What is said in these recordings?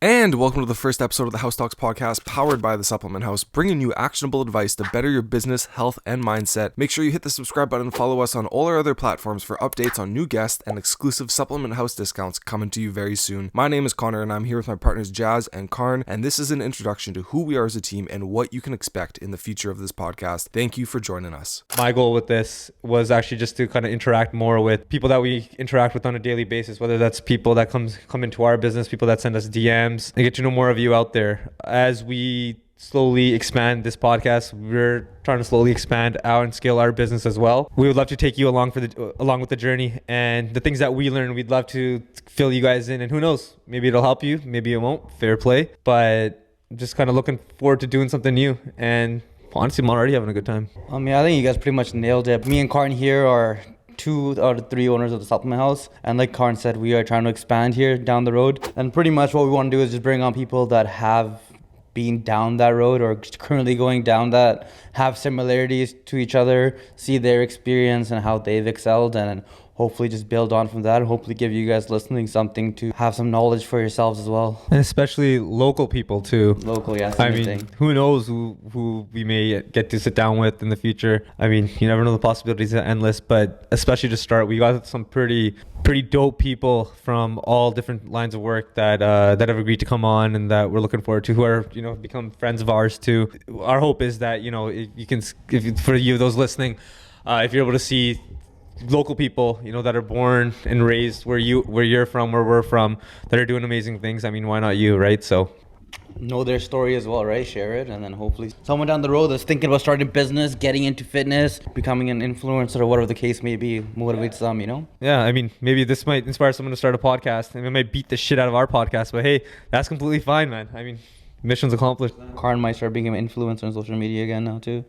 And welcome to the first episode of the House Talks podcast, powered by the Supplement House, bringing you actionable advice to better your business, health, and mindset. Make sure you hit the subscribe button and follow us on all our other platforms for updates on new guests and exclusive Supplement House discounts coming to you very soon. My name is Connor, and I'm here with my partners Jazz and Karn, and this is an introduction to who we are as a team and what you can expect in the future of this podcast. Thank you for joining us. My goal with this was actually just to kind of interact more with people that we interact with on a daily basis, whether that's people that come into our business, people that send us DMs, and get to know more of you out there. As we slowly expand this podcast, we're trying to slowly expand out and scale our business as well. We would love to take you along with the journey, and the things that we learn, we'd love to fill you guys in. And who knows, maybe it'll help you, maybe it won't. Fair play. But just kind of looking forward to doing something new, and honestly, I'm already having a good time. I think you guys pretty much nailed it. Me and Karn here are 2 out of 3 owners of the Supplement House, and like Karn said, we are trying to expand here down the road, and pretty much what we want to do is just bring on people that have been down that road or currently going down that, have similarities to each other, see their experience and how they've excelled, and hopefully just build on from that, and hopefully give you guys listening something to have some knowledge for yourselves as well. And especially local people too. Local, yeah. I mean, who knows who we may get to sit down with in the future. I mean, you never know, the possibilities are endless, but especially to start, we got some pretty dope people from all different lines of work that have agreed to come on, and that we're looking forward to, who are, become friends of ours too. Our hope is that, for you, those listening, if you're able to see local people, that are born and raised where you're from, where we're from, that are doing amazing things. I mean, why not you, right? So know their story as well, right? Share it, and then hopefully someone down the road that's thinking about starting a business, getting into fitness, becoming an influencer, or whatever the case may be, motivates them, Yeah, I mean, maybe this might inspire someone to start a podcast, and it might beat the shit out of our podcast, but hey, that's completely fine, man. I mean, mission's accomplished. Karn might start being an influencer on social media again now too.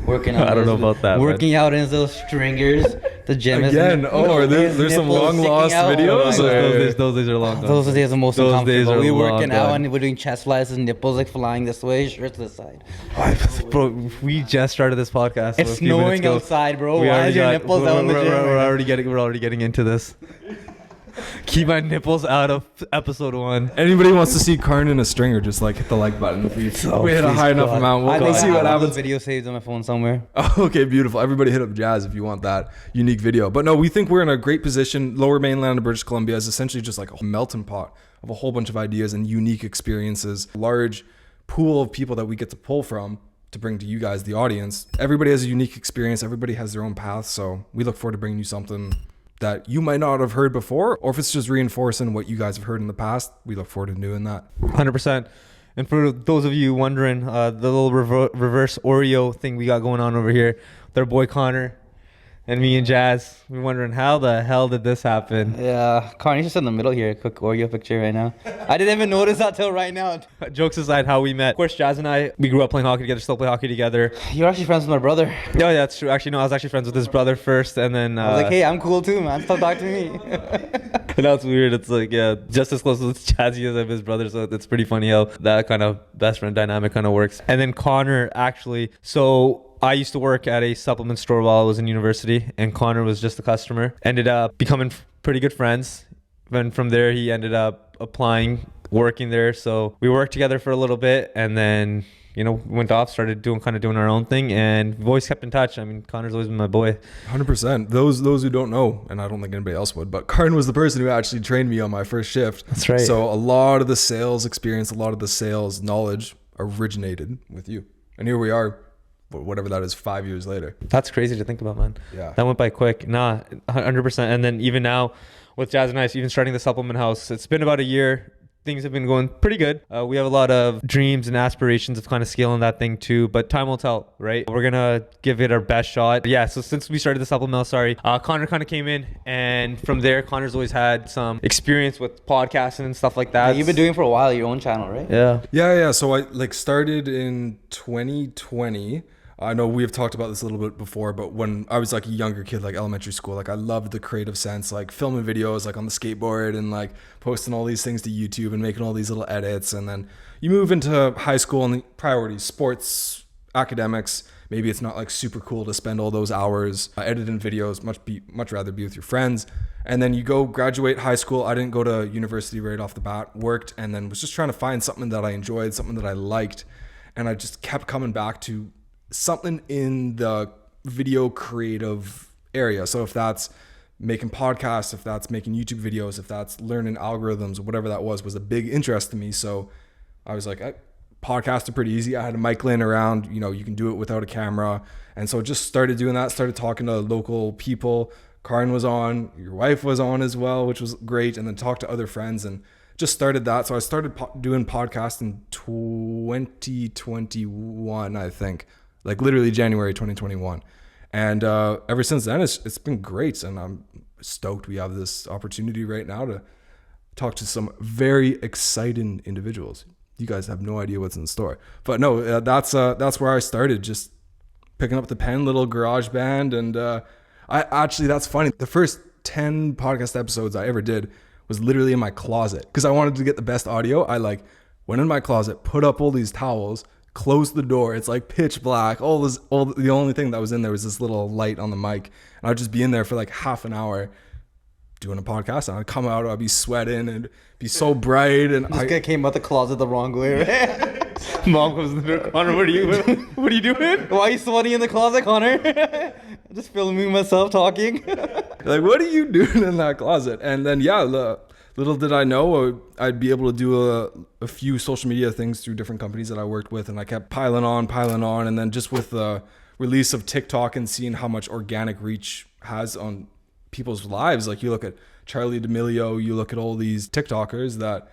Working out. I don't know about that. Working out in those stringers. The gym again. There's some long lost videos. Those days are long. Those days are most uncomfortable. We're working out gone. and we're doing chest flies and nipples like flying this way, shirt to the side. Bro, we just started this podcast. It's snowing outside, bro. Why is your nipples out in the gym? We're already getting into this. Keep my nipples out of episode 1. Anybody wants to see Karn in a stringer, just hit the like button. If we hit a high enough amount, we'll see what happens. Video saved on my phone somewhere. Oh, okay, beautiful. Everybody hit up Jazz if you want that unique video. But no, we think we're in a great position. Lower Mainland of British Columbia is essentially just like a melting pot of a whole bunch of ideas and unique experiences. Large pool of people that we get to pull from to bring to you guys, the audience. Everybody has a unique experience. Everybody has their own path. So we look forward to bringing you something that you might not have heard before, or if it's just reinforcing what you guys have heard in the past, we look forward to doing that. 100%. And for those of you wondering, the little reverse Oreo thing we got going on over here with our boy Connor and me and Jazz, we're wondering how the hell did this happen? Yeah, Karn, you're just in the middle here. Quick Oreo picture right now. I didn't even notice that till right now. Jokes aside, how we met. Of course, Jazz and I, we grew up playing hockey together, still play hockey together. You're actually friends with my brother. Yeah, that's true. Actually, no, I was actually friends with his brother first, and then I was like, hey, I'm cool too, man. Stop talking to me. And that's weird. It's like, yeah, just as close as Jazzy as his brother, so it's pretty funny how that kind of best friend dynamic kind of works. And then Connor, actually, so I used to work at a supplement store while I was in university, and Connor was just a customer. Ended up becoming pretty good friends. Then from there, he ended up applying, working there. So we worked together for a little bit, and then, went off, started doing our own thing, and we've always kept in touch. I mean, Connor's always been my boy. 100%. Those who don't know, and I don't think anybody else would, but Karn was the person who actually trained me on my first shift. That's right. So a lot of the sales experience, a lot of the sales knowledge originated with you. And here we are, whatever that is, 5 years later. That's crazy to think about, man. Yeah. That went by quick. Nah, 100%. And then even now with Jazz and I, even starting the Supplement House, it's been about a year. Things have been going pretty good. We have a lot of dreams and aspirations of kind of scaling that thing too, but time will tell, right? We're going to give it our best shot. Yeah, so since we started the Supplement House, Connor kind of came in, and from there, Connor's always had some experience with podcasting and stuff like that. You've been doing it for a while, your own channel, right? Yeah. So I started in 2020. I know we've talked about this a little bit before, but when I was like a younger kid, like elementary school, like I loved the creative sense, like filming videos, like on the skateboard and like posting all these things to YouTube and making all these little edits. And then you move into high school and the priorities, sports, academics. Maybe it's not like super cool to spend all those hours editing videos. Much rather be with your friends. And then you go graduate high school. I didn't go to university right off the bat. Worked and then was just trying to find something that I enjoyed, something that I liked, and I just kept coming back to something in the video creative area. So if that's making podcasts, if that's making YouTube videos, if that's learning algorithms, whatever that was a big interest to me. So I was like, podcasts are pretty easy. I had a mic laying around, you can do it without a camera. And so just started doing that, started talking to local people. Karin was on, your wife was on as well, which was great. And then talked to other friends and just started that. So I started doing podcasts in 2021, I think, like literally January 2021. And ever since then, it's been great. And I'm stoked we have this opportunity right now to talk to some very exciting individuals. You guys have no idea what's in store. But no, that's where I started, just picking up the pen, little garage band. And that's funny. The first 10 podcast episodes I ever did was literally in my closet because I wanted to get the best audio. I went in my closet, put up all these towels, closed the door. It's like pitch black. The only thing that was in there was this little light on the mic. And I'd just be in there for like half an hour doing a podcast, and I'd come out, I'd be sweating and be so bright. And this guy came out the closet the wrong way, right? Mom comes in the door. Connor, what are you doing? Why are you sweaty in the closet, Connor? Just filming myself talking. Like, what are you doing in that closet? And then, little did I know I'd be able to do a few social media things through different companies that I worked with. And I kept piling on. And then just with the release of TikTok and seeing how much organic reach has on people's lives. Like you look at Charli D'Amelio, you look at all these TikTokers that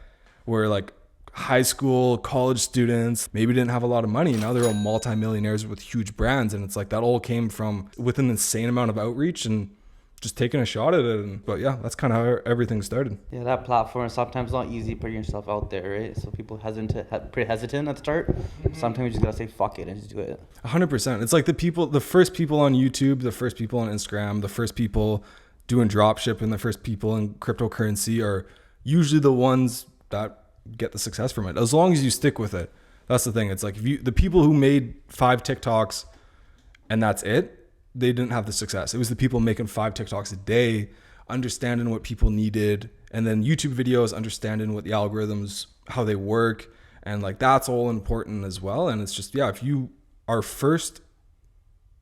were like high school, college students, maybe didn't have a lot of money. Now they're all multimillionaires with huge brands. And it's like that all came from with an insane amount of outreach and just taking a shot at it. But yeah, that's kind of how everything started. Yeah, that platform is sometimes not easy putting yourself out there, right? So people pretty hesitant at the start. Sometimes you just gotta say fuck it and just do it. 100%. It's like the first people on YouTube, the first people on Instagram, the first people doing drop shipping, the first people in cryptocurrency are usually the ones that get the success from it. As long as you stick with it. That's the thing. It's like the people who made 5 TikToks and that's it, they didn't have the success. It was the people making 5 TikToks a day, understanding what people needed, and then YouTube videos, understanding what the algorithms, how they work. And like, that's all important as well. And it's just, if you are first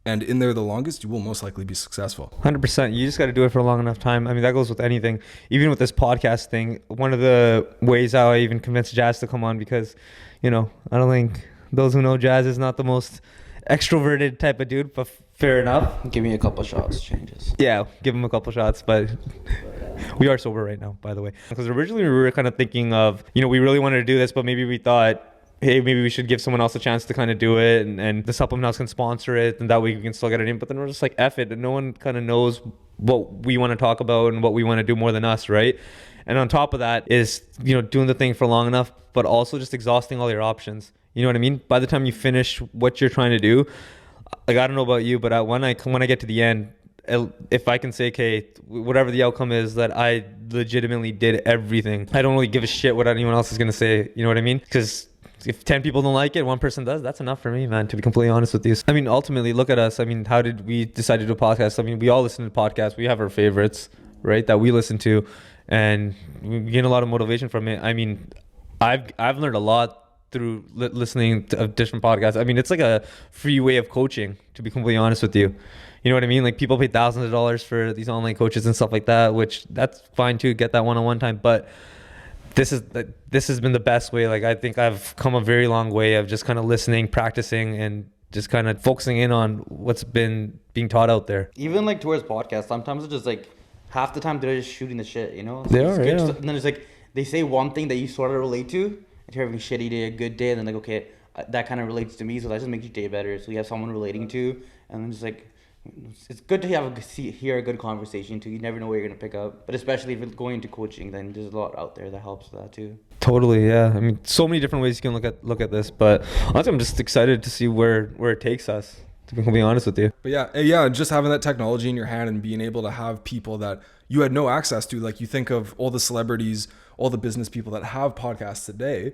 and in there the longest, you will most likely be successful. 100%. You just got to do it for a long enough time. I mean, that goes with anything. Even with this podcast thing, one of the ways how I even convinced Jazz to come on, because, I don't think those who know Jazz is not the most extroverted type of dude, but fair enough. Give me a couple shots, changes. Yeah, give him a couple shots, but we are sober right now, by the way. Because originally we were kind of thinking of, we really wanted to do this, but maybe we thought, hey, maybe we should give someone else a chance to kind of do it, and the supplement house can sponsor it, and that way we can still get it in. But then we're just like, F it, and no one kind of knows what we want to talk about and what we want to do more than us, right? And on top of that is, doing the thing for long enough, but also just exhausting all your options. You know what I mean? By the time you finish what you're trying to do, like, I don't know about you, but when I get to the end, if I can say, okay, whatever the outcome is, that I legitimately did everything. I don't really give a shit what anyone else is going to say. You know what I mean? Because if 10 people don't like it, one person does, that's enough for me, man, to be completely honest with you. I mean, ultimately, look at us. I mean, how did we decide to do a podcast? I mean, we all listen to podcasts. We have our favorites, right, that we listen to, and we gain a lot of motivation from it. I mean, I've learned a lot through listening to different podcasts. I mean, it's like a free way of coaching, to be completely honest with you. You know what I mean? Like, people pay thousands of dollars for these online coaches and stuff like that, which that's fine too, get that one-on-one time. But this has been the best way. Like, I think I've come a very long way of just kind of listening, practicing, and just kind of focusing in on what's been being taught out there. Even like towards podcasts, sometimes it's just like half the time they're just shooting the shit, They are, yeah. And then it's like they say one thing that you sort of relate to. If you're having a shitty day, a good day, and then like, okay, that kind of relates to me, so that just makes your day better. So you have someone relating to, and then just like, it's good to hear a good conversation too. You never know where you're gonna pick up, but especially if you're going into coaching, then there's a lot out there that helps with that too. Totally, yeah. I mean, so many different ways you can look at this, but honestly, I'm just excited to see where it takes us, to be completely honest with you. But yeah, just having that technology in your hand and being able to have people that you had no access to, like you think of all the celebrities, all the business people that have podcasts today,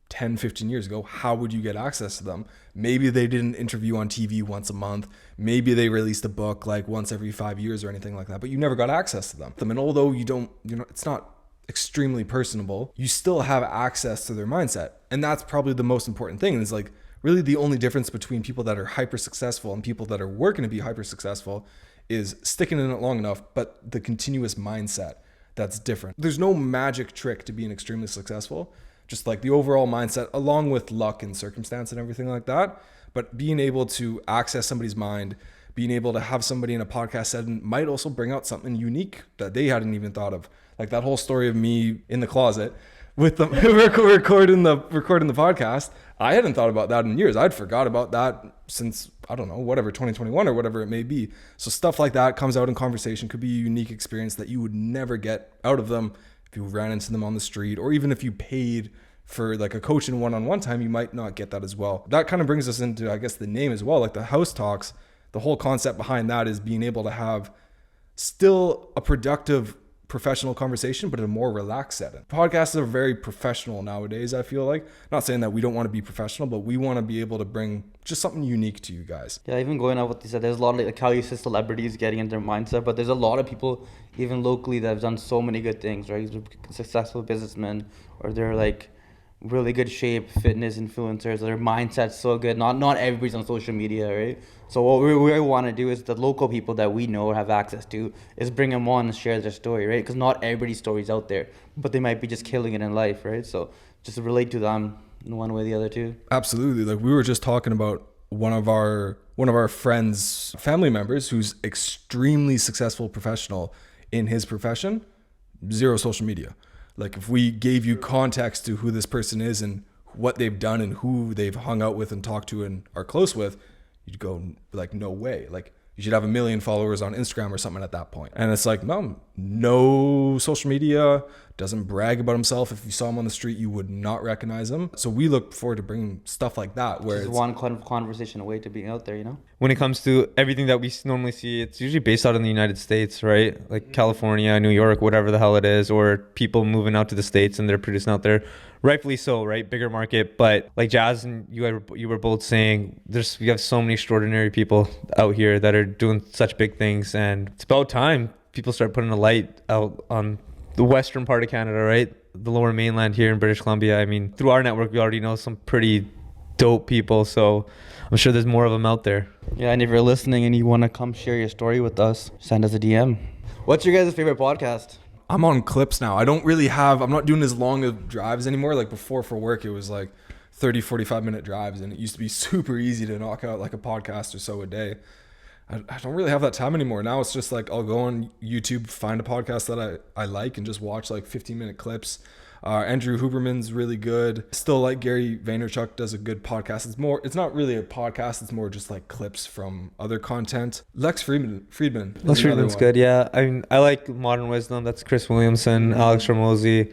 10, 15 years ago, how would you get access to them? Maybe they did an interview on TV once a month. Maybe they released a book like once every 5 years or anything like that, but you never got access to them. And although it's not extremely personable, you still have access to their mindset. And that's probably the most important thing. Is like really the only difference between people that are hyper successful and people that are working to be hyper successful is sticking in it long enough, but the continuous mindset that's different. There's no magic trick to being extremely successful, just like the overall mindset along with luck and circumstance and everything like that. But being able to access somebody's mind, being able to have somebody in a podcast setting might also bring out something unique that they hadn't even thought of. Like that whole story of me in the closet with the recording the podcast. I hadn't thought about that in years. I'd forgot about that since, I don't know, whatever, 2021 or whatever it may be. So stuff like that comes out in conversation, could be a unique experience that you would never get out of them if you ran into them on the street, or even if you paid for like a coaching one-on-one time, you might not get that as well. That kind of brings us into, I guess, the name as well, like the House Talks. The whole concept behind that is being able to have still a productive professional conversation, but in a more relaxed setting. Podcasts are very professional nowadays, I feel like. Not saying that we don't want to be professional, but we want to be able to bring just something unique to you guys. Yeah, even going on what you said, there's a lot of like how you said celebrities getting into their mindset, but there's a lot of people even locally that have done so many good things, right? They're successful businessmen, or they're like really good shape, fitness influencers. Their mindset's so good. Not everybody's on social media, right? So what we want to do is the local people that we know or have access to is bring them on and share their story, right? Because not everybody's story's out there, but they might be just killing it in life, right? So just relate to them in one way or the other too. Absolutely. Like we were just talking about one of our friends' family members who's extremely successful professional in his profession, zero social media. Like if we gave you context to who this person is and what they've done and who they've hung out with and talked to and are close with, you'd go like, no way. Like you should have 1 million followers on Instagram or something at that point. And it's like, no social media, doesn't brag about himself. If you saw him on the street, you would not recognize him. So we look forward to bringing stuff like that, where it's one kind of conversation away to being out there, you know? When it comes to everything that we normally see, it's usually based out in the United States, right? Like California, New York, whatever the hell it is, or people moving out to the States and they're producing out there. Rightfully so, right? Bigger market. But like Jazz and you were both saying, we have so many extraordinary people out here that are doing such big things. And it's about time people start putting a light out on the western part of Canada, right? The lower mainland here in British Columbia. I mean, through our network, we already know some pretty dope people. So I'm sure there's more of them out there. Yeah, and if you're listening and you want to come share your story with us, send us a DM. What's your guys' favorite podcast? I'm on clips now. I'm not doing as long of drives anymore. Like before for work, it was like 30, 45 minute drives, and it used to be super easy to knock out like a podcast or so a day. I don't really have that time anymore. Now it's just like I'll go on YouTube, find a podcast that I like, and just watch like 15-minute clips. Andrew Huberman's really good. Still like Gary Vaynerchuk does a good podcast. It's not really a podcast. It's more just like clips from other content. Lex Friedman. Lex Friedman's good. Yeah. I mean, I like Modern Wisdom. That's Chris Williamson, Alex Ramosi.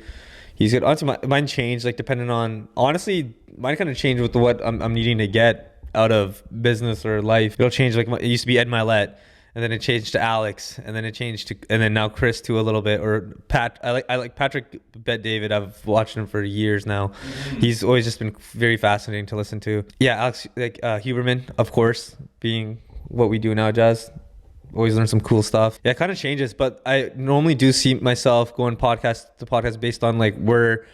He's good. Honestly, mine changed like depending on, honestly, mine kind of changed with what I'm needing to get out of business or life. It'll change. Like it used to be Ed Milet, and then it changed to Alex, and then it changed to, and then now Chris too a little bit, or Pat. I like Patrick Bet David. I've watched him for years now. He's always just been very fascinating to listen to. Yeah, Alex, like Huberman, of course, being what we do now, Jazz. Always learn some cool stuff. Yeah, it kind of changes, but I normally do see myself going podcast to podcast based on like where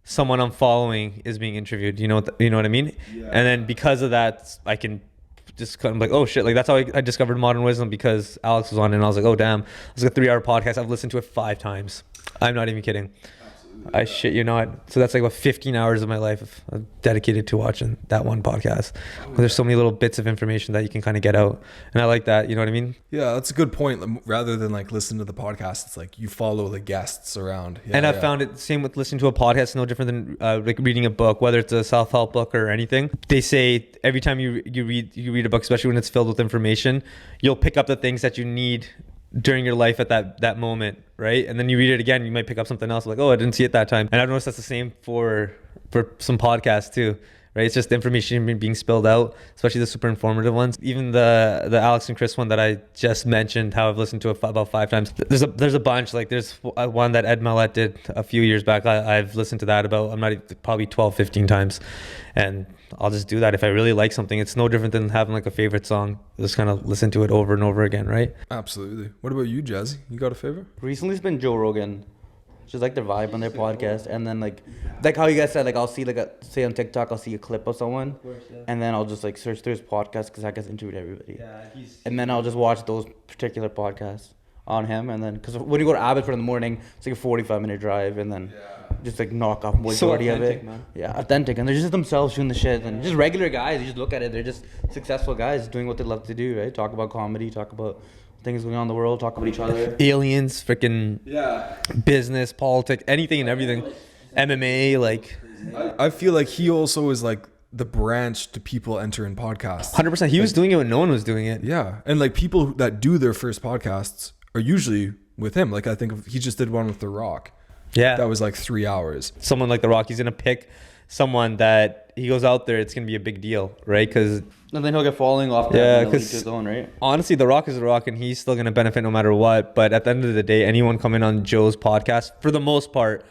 someone I'm following is being interviewed. You know what I mean? Yeah. And then because of that, I can just kind of like, oh shit, like that's how I discovered Modern Wisdom, because Alex was on it, and I was like, oh damn, it's like a 3-hour podcast. I've listened to it 5 times. I'm not even kidding. I shit you not. So that's like about 15 hours of my life dedicated to watching that one podcast. There's so many little bits of information that you can kind of get out, and I like that. You know what I mean? Yeah, that's a good point. Rather than like listen to the podcast, it's like you follow the guests around. Yeah, and I've found it same with listening to a podcast. No different than like reading a book, whether it's a self-help book or anything. They say every time you read a book, especially when it's filled with information, you'll pick up the things that you need during your life at that moment, right? And then you read it again, you might pick up something else like, oh, I didn't see it that time. And I've noticed that's the same for some podcasts too, right? It's just information being spilled out, especially the super informative ones. Even the Alex and Chris one that I just mentioned, how I've listened to it about 5 times. There's a bunch. Like there's one that Ed Mallette did a few years back. I've listened to that about, I'm not probably 12, 15 times. And I'll just do that. If I really like something, it's no different than having like a favorite song. Just kind of listen to it over and over again, right? Absolutely. What about you, Jazzy? You got a favorite? Recently, it's been Joe Rogan. Just like their vibe on their podcast, and then like how you guys said, like I'll see say on TikTok, I'll see a clip of someone, and then I'll just like search through his podcast because I guess interviewed everybody, and then I'll just watch those particular podcasts on him, and then because when you go to Abbotsford in the morning, it's like a 45-minute drive, and then just like knock off majority of it. Man. Yeah, authentic, and they're just themselves doing the shit, and just regular guys. You just look at it, they're just successful guys doing what they love to do, right? Talk about comedy, talk about things going on in the world, talk about each other. Aliens, freaking business, politics, anything and everything. MMA, like. I feel like he also is like the branch to people entering podcasts. 100%. He was doing it when no one was doing it. Yeah. And like people that do their first podcasts are usually with him. Like I think he just did one with The Rock. Yeah. That was like 3 hours. Someone like The Rock, he's going to pick someone that he goes out there, it's going to be a big deal, right? Because and then he'll get falling off. Yeah, because his own, right? Honestly, The Rock is The Rock, and he's still going to benefit no matter what. But at the end of the day, anyone coming on Joe's podcast, for the most part,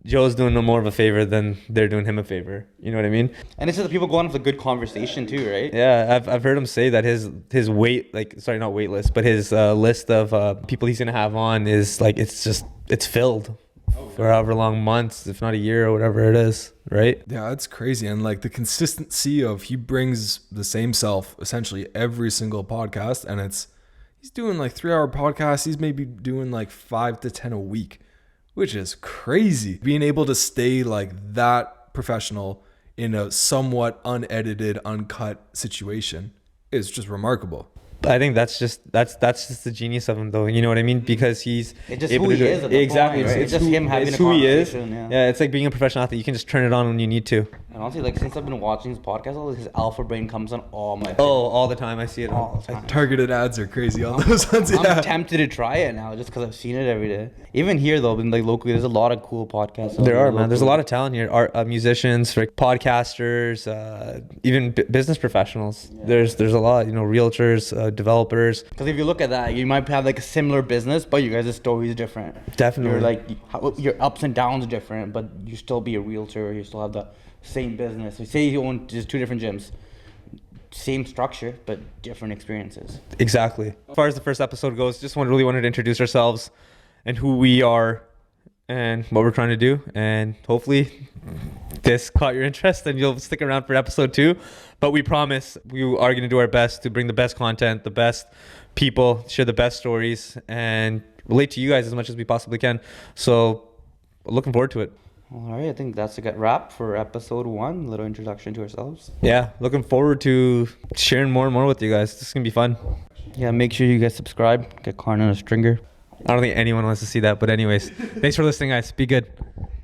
Joe's doing no more of a favor than they're doing him a favor. You know what I mean? And it's just that people go on with a good conversation too, right? Yeah, I've heard him say that his not wait list, but his list of people he's going to have on is like it's filled. For however long months, if not a year or whatever it is, right? Yeah, it's crazy. And like the consistency of he brings the same self essentially every single podcast, and he's doing like 3-hour podcasts. He's maybe doing like 5 to 10 a week, which is crazy. Being able to stay like that professional in a somewhat unedited, uncut situation is just remarkable. I think that's just the genius of him, though. You know what I mean? Because he's it's just who he is. Exactly. Point, right? It's just him having a conversation. Yeah, it's like being a professional athlete. You can just turn it on when you need to. And honestly, like since I've been watching his podcast, his alpha brain comes on all my. All the time. I see it all the time. Targeted ads are crazy on those ones. Yeah. I'm tempted to try it now just because I've seen it every day. Even here though, like locally, there's a lot of cool podcasts. There are, man. There's a lot of talent here. Art, musicians, like podcasters, even business professionals. Yeah. There's a lot. You know, realtors, developers. Because if you look at that, you might have like a similar business, but you guys' story is different. Definitely. Your ups and downs are different, but you still be a realtor. You still have the same business. Say you own just 2 different gyms, same structure, but different experiences. Exactly. As far as the first episode goes, just really wanted to introduce ourselves and who we are and what we're trying to do. And hopefully this caught your interest and you'll stick around for episode 2. But we promise we are going to do our best to bring the best content, the best people, share the best stories, and relate to you guys as much as we possibly can. So looking forward to it. All right, I think that's a good wrap for episode 1. A little introduction to ourselves. Yeah, looking forward to sharing more and more with you guys. This is going to be fun. Yeah, make sure you guys subscribe. Get Karn on a stringer. I don't think anyone wants to see that, but anyways, thanks for listening, guys. Be good.